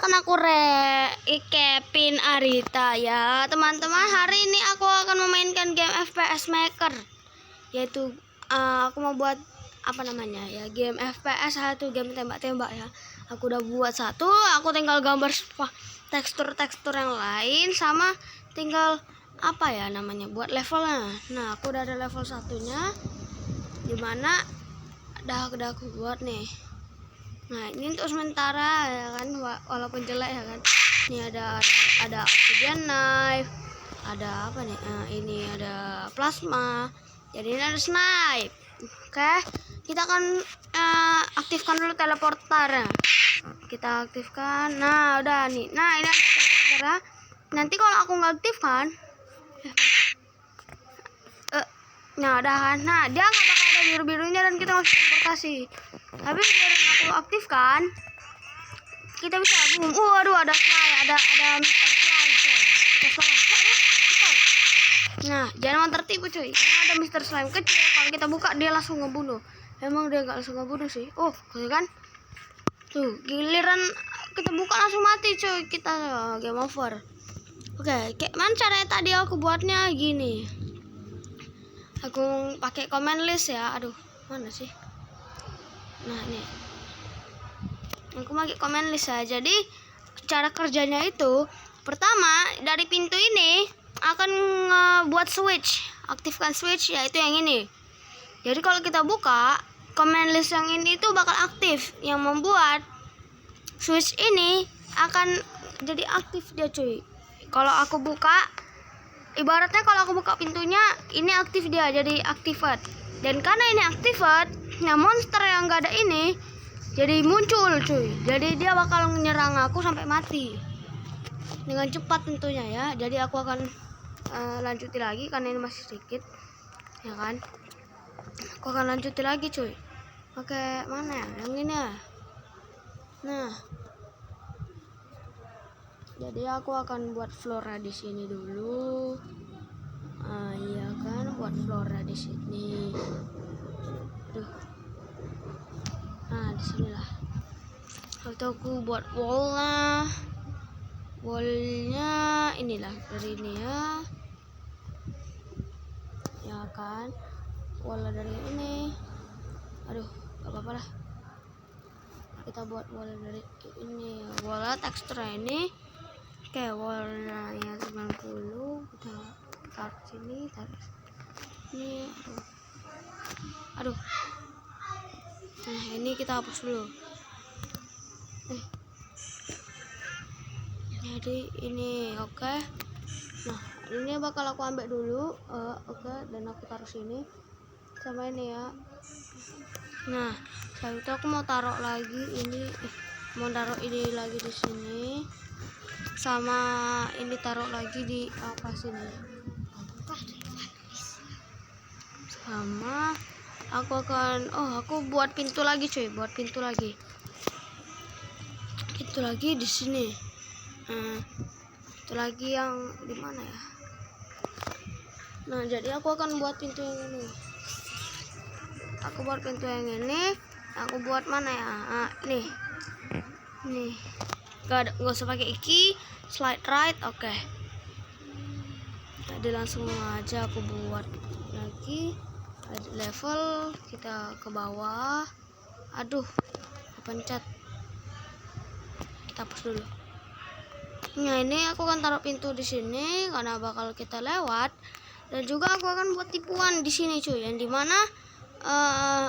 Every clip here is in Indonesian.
perkenalkan aku Kevin Arita ya teman-teman. Hari ini aku akan memainkan game FPS Maker, yaitu aku mau buat apa namanya ya, game FPS, satu game tembak-tembak ya. Aku udah buat satu, aku tinggal gambar tekstur-tekstur yang lain, sama tinggal apa ya namanya, buat levelnya. Nah, aku udah ada level satunya, dimana udah aku buat nih. Nah, ini untuk sementara ya kan, walaupun jelek ya kan. Ini ada obsidian knife, ada apa nih? Ini ada plasma. Jadi ini ada snipe. Oke, kita akan aktifkan dulu teleporter. Kita aktifkan. Nah, udah nih. Nah, ini ada teleporter. Nanti kalau aku nggak aktifkan, nah udah kan. Nah, dia nggak bakal ada biru-birunya dan kita masih teleportasi. Tapi biar aku aktifkan, kita bisa boom. Aduh, ada fly, ada Mr. Fly. Kita salah. Nah, jangan tertipu cuy. Karena ada Mr. Slime kecil. Kalau kita buka dia langsung ngebunuh. Emang dia nggak langsung ngebunuh sih. Oh, kan? Tuh, giliran kita buka langsung mati cuy. Kita game over. Oke, kayak mana caranya tadi aku buatnya gini. Aku pakai command list ya. Aduh, mana sih? Nah, ini. Aku pakai command list ya. Jadi, cara kerjanya itu, pertama dari pintu ini akan buat switch, aktifkan switch, yaitu yang ini. Jadi kalau kita buka command list yang ini itu bakal aktif, yang membuat switch ini akan jadi aktif dia cuy. Kalau aku buka, ibaratnya kalau aku buka pintunya, ini aktif dia, jadi activate. Dan karena ini activate, nah monster yang gak ada ini jadi muncul cuy. Jadi dia bakal menyerang aku sampai mati dengan cepat tentunya ya. Jadi aku akan lanjutin lagi karena ini masih sedikit ya kan. Aku akan lanjutin lagi cuy. Oke, mana ya? Yang ini ya. Nah, jadi aku akan buat flora di sini dulu. Iya kan, buat flora di sini. Aduh. Nah, di sinilah. Atau aku buat wallnya. Wallnya inilah dari ini ya. Ya kan, wall dari ini. Aduh, gak apa-apa lah. Kita buat wall dari ini. Wall teksturnya ini. Oke, wallnya 90. Kita taruh sini, taruh ini. Aduh. Nah, ini kita hapus dulu. Jadi ini oke. Nah, ini bakal aku ambil dulu. Oke, dan aku taruh sini sama ini ya. Nah, setelah itu aku mau taruh lagi ini, mau taruh ini lagi di sini, sama ini taruh lagi di apa sini. Sama aku akan aku buat pintu lagi cuy, buat pintu lagi di sini. Itu lagi yang di mana ya? Nah, jadi aku akan buat pintu yang ini. Aku buat pintu yang ini. Aku buat mana ya? Nih. Gak usah pakai iki, slide right, oke. Jadi langsung aja aku buat lagi. Level kita ke bawah. Aduh, pencet. Kita hapus dulu. Nah, ini aku akan taruh pintu di sini karena bakal kita lewat, dan juga aku akan buat tipuan di sini cuy, yang dimana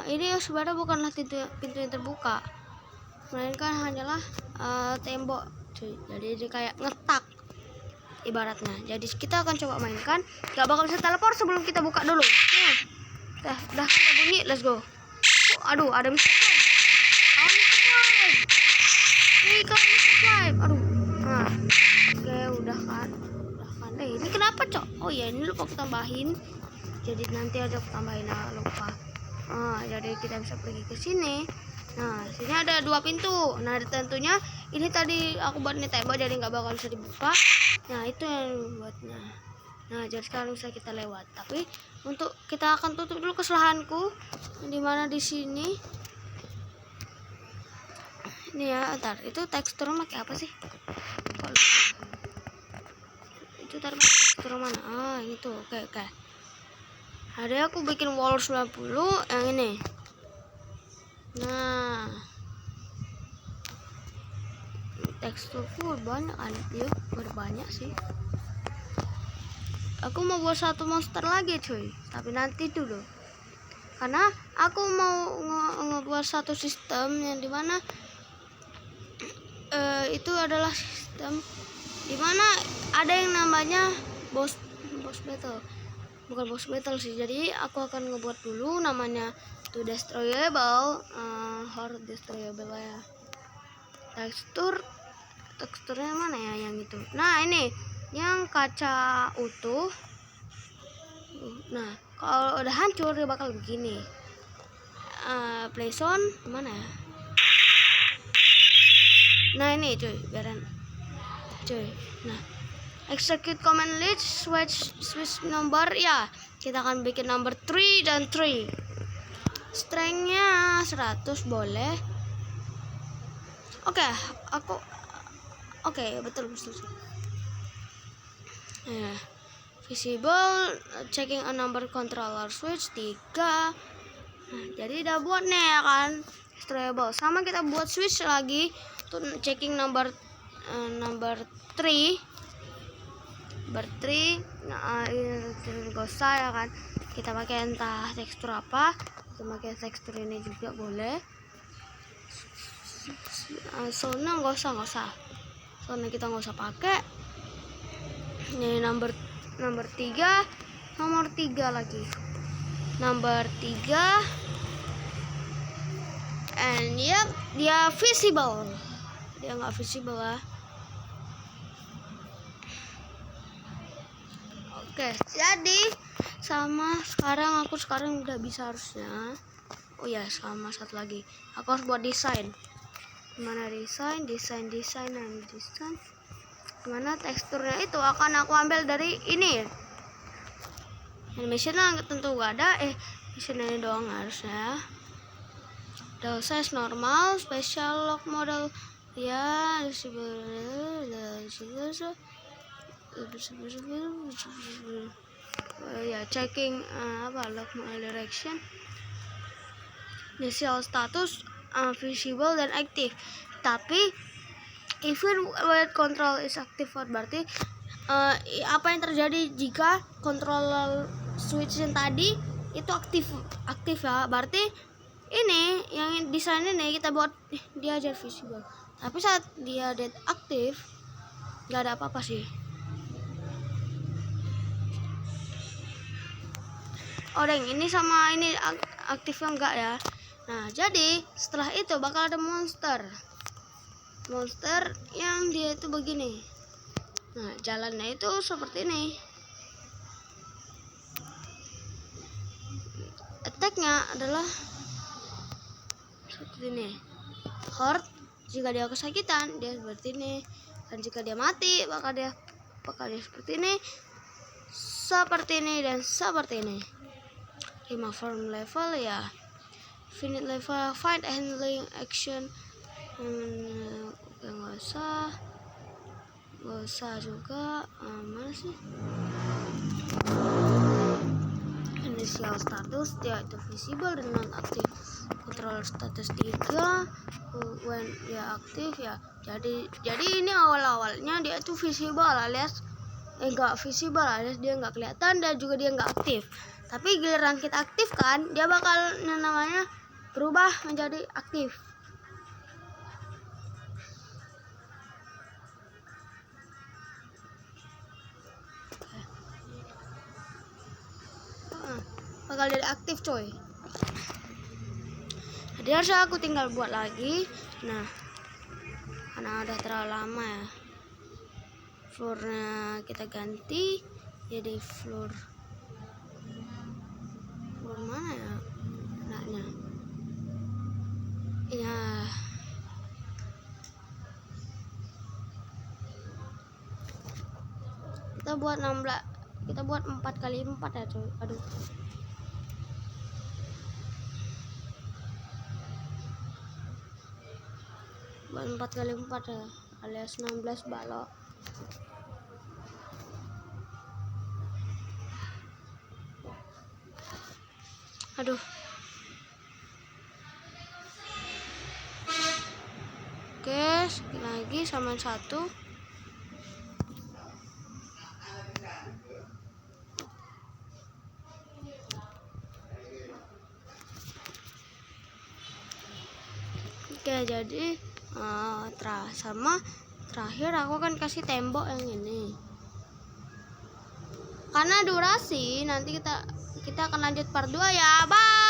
ini sebenarnya bukanlah pintu yang terbuka, melainkan hanyalah tembok cuy. Jadi dia kayak ngetak ibaratnya. Jadi kita akan coba mainkan. Gak bakal bisa teleport sebelum kita buka dulu. Dah kan bunyi, let's go. Aduh, ada Mr. Slime. Mr. Slime. Aduh. Nah, oke, udah kan. Ini kenapa cok? Oh ya, ini lupa aku tambahin. Jadi nanti ada aku tambahin, lupa. Jadi kita bisa pergi ke sini. Nah, sini ada 2 pintu. Nah, tentunya ini tadi aku buat ini tembok, jadi nggak bakal bisa dibuka. Nah, itu yang buatnya. Nah, jadi sekarang bisa kita lewat. Tapi untuk kita akan tutup dulu kesalahanku, dimana di sini Ini ya, ntar itu tekstur pakai apa sih? Itu ntar tekstur mana? Ah, ini tuh, oke. Hari aku bikin wall 90 yang ini. Nah, teksturku banyak kan? Yuk, berbanyak sih. Aku mau buat satu monster lagi cuy, tapi nanti dulu. Karena aku mau ngebuat satu sistem yang dimana itu adalah sistem dimana ada yang namanya boss battle. Bukan boss battle sih, jadi aku akan ngebuat dulu namanya to destroyable, hard destroyable ya. Teksturnya mana ya yang itu? Nah ini yang kaca utuh. Nah kalau udah hancur dia bakal begini. Play zone mana ya? Nah ini cuy, biaran cuy. Nah, execute command list switch number ya. Kita akan bikin number 3 dan 3. Strength-nya 100 boleh. Oke, betul. Nah, visible checking a number controller switch 3. Nah, jadi udah buat nih ya kan. Destroyable. Sama kita buat switch lagi tuh checking number 3. Number 3. Nah, ini gak usah ya kan. Kita pakai entah tekstur apa. Kita pakai tekstur ini juga boleh. Soalnya nggak usah. Soalnya kita nggak usah pakai. Ini nomor 3 lagi. Nomor 3. And yep, dia visible. Dia nggak visible lah. Oke, jadi aku sekarang udah bisa harusnya. Oh ya, sama satu lagi. Aku harus buat desain. Mana desain. Mana teksturnya itu akan aku ambil dari ini. Animation tentu gak ada. Mesin ini doang harusnya. Size normal, special lock model ya, ya checking lock model direction. Initial status visible dan aktif. Tapi even when control is active, berarti apa yang terjadi jika controller switch yang tadi itu aktif ya, berarti ini yang desain ini kita buat dia aja visible, tapi saat dia dead aktif nggak ada apa-apa sih. Ini sama ini aktifnya enggak ya. Nah jadi setelah itu bakal ada monster yang dia itu begini. Nah jalannya itu seperti ini. Attack-nya adalah seperti ini. Hard, jika dia kesakitan dia seperti ini, dan jika dia mati bakal dia seperti ini, dan seperti ini. 5 form level ya. Finite level, fight handling action. Nggak usah juga. Mana sih? Initial status dia itu visible dan non aktif. Control status 3 when dia aktif ya. Jadi ini awalnya dia itu visible alias enggak visible alias dia enggak kelihatan dan juga dia enggak aktif. Tapi giliran kita aktifkan dia bakal namanya berubah menjadi aktif. Bakal jadi aktif coy. Jadi harusnya aku tinggal buat lagi. Nah karena udah terlalu lama ya, floornya kita ganti jadi floor mana ya enaknya ya. Kita buat 4x4 ya coy. Aduh, buat 4x4 ya, alias 16 balok. Aduh. Oke, lagi sama 1. Oke, jadi terakhir aku akan kasih tembok yang ini. Karena durasi, nanti kita akan lanjut part 2 ya. Bye.